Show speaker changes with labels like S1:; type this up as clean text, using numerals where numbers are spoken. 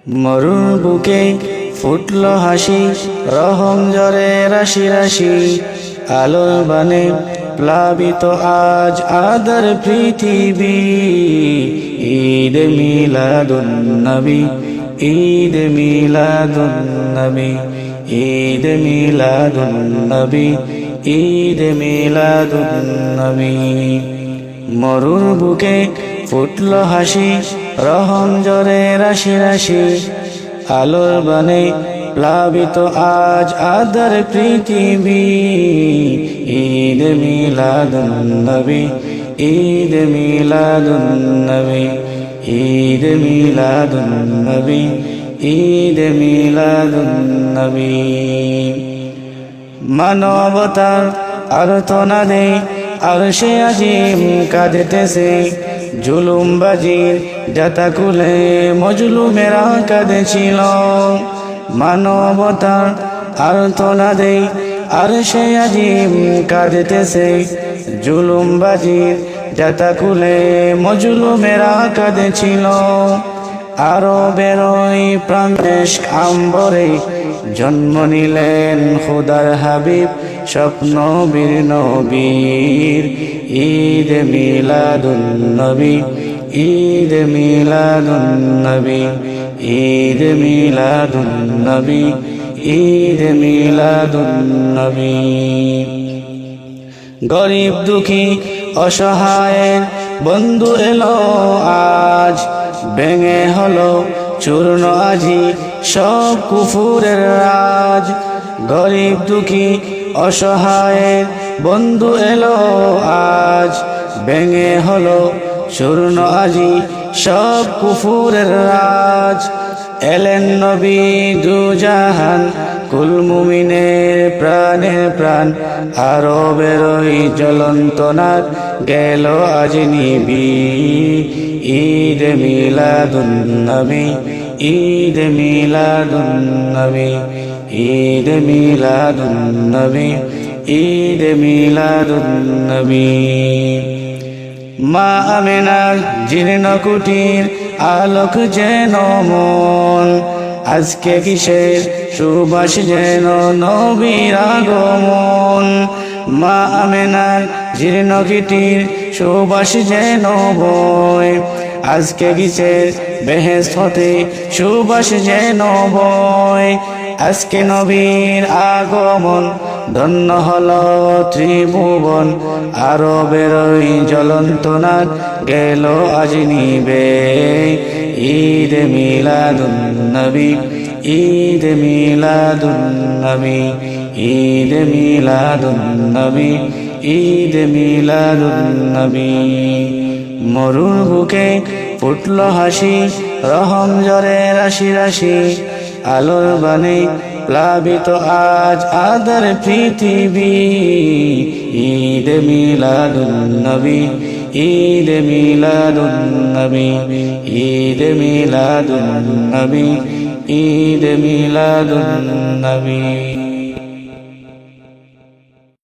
S1: মরুর বুকে ফুটলো হাসি, রহম ঝরে রাশি রাশি। আলোর বানে প্লাবিত আজ আদর পৃথিবী। ঈদ মিলাদুন নবী, ঈদ মিলাদুন নবী, ঈদ মিলাদুন নবী, ঈদ মিলাদুন নবী। মরুর বুকে ফুটলো হাসি, রহম ঝরে রাশি রাশি। আলোর বানে প্লাবিত আজ আদর পৃথিবী। ঈদ মিলাদুন নবী, ঈদ মিলাদুন নবী, ঈদ মিলাদুন নবী, ঈদ মিলাদুন নবী। মানবতার আর্তনাদে আরশে আজিম কাঁদতেছে, জুলুমবাজির জাতাকুলে মজলুমেরা কাঁদেছিল। মানবতার আর্তনাদে আরশে আজিম কাঁদতেছে, জুলুমবাজির জাতাকুলে মজলুমেরা কাঁদেছিল। আরো বেরোই প্রাণেশ আম্বরে জন্ম নিলেন খোদার হাবিব, স্বপ্ন বীর নবীর। ঈদ মিলাদুন নবী, ঈদ মিলাদুন নবী, ঈদ মিলাদুন নবী, ঈদ মিলাদুন নবী। গরিব দুঃখী অসহায়ের বন্ধু এলো আজ, ভেঙে হলো চূর্ণ আজি সব কুফুরের রাজ। গরিব দুঃখী অসহায়ের বন্ধু এলো আজ, ভেঙে হলো চূর্ণ আজি সব কুফুরের রাজ। এলেন নবী দুজাহান, কুল মুমিনের প্রাণের প্রাণ। আরো বেরোই জ্বলন্ত নাগ, গেল আজ নিবি। ঈদ মিলাদুন নবী, ঈদ মিলাদুন নবী, ঈদ মিলাদুন নবী, ঈদ মিলাদুন নবী। মা আমেনার জীর্ণ কুটির আলোক যেন মন, আজকে কিসের সুবাস যেন নবীর আগমন। মা আমেনার জীর্ণ কুটির সুবাস যেন বয়, আজকে কিসের বেহেশত হতে সুবাস যেন বয়। আজকে নবীর আগমন, ধন্য হলো ত্রিভুবন। আরো বেরোই জ্বলন্ত নাগ, গেল আজ নিবে। ঈদ মিলাদুন নবী, ঈদ মিলাদুন নবী, ঈদ মিলাদুন নবী, ঈদ মিলাদুন নবী। মরুর বুকে ফুটলো হাসি, রহম ঝরে রাশি রাশি। আলোর বানে প্লাবিত আজ আদর পৃথিবী। ঈদ মিলাদুন নবী, ঈদ মিলাদুন নবী, ঈদ মিলাদুন নবী, ঈদ মিলাদুন নবী।